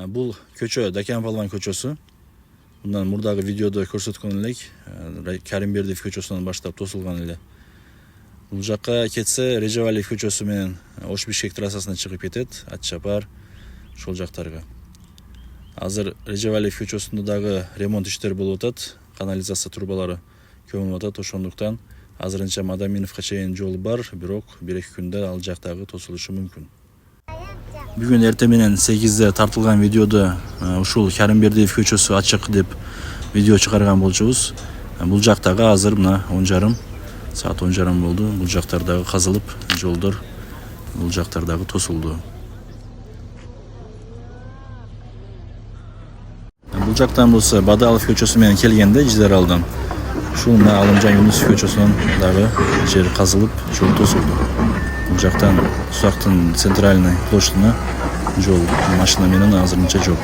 Бул көчө Дакан Палван көчөсү. Мындан мурдагы видеодо көрсөткөн элек, Каримбердиев көчөсүнөн баштап тосулган эле. Бул жакка кетсе Режевалиев көчөсү менен Ош Бишкек трассасына чыгып кетет, Ат Чапар ошол жактарга. Азыр Режевалиев көчөсүндө дагы ремонт иштери болуп атат, канализация трубалары көмүлүп атат, ошондуктан азырынча Мадаминовго чейин жол бар, бирок 1-2 күндө ал жактагы тосулушу мүмкүн. Бүгүн эртең менен 8-де тартылган видеодо ушул Каримбердиев көчөсү ачык деп видео чыгарган болчубуз. Бул жактагы азыр мына 10:30 саат 10:30 болду. Бул жактардагы казылып, жолдор бул жактардагы тосулду. Бул жактан болсо Бадалов көчөсү менен келгенде Жидер алдан. Ушул мына Алымжан Юнусов көчөсүнөн дагы жер казылып, жол тосулду. Бул жактан Сузактын центральный площадына жол машина менен азырынча жок.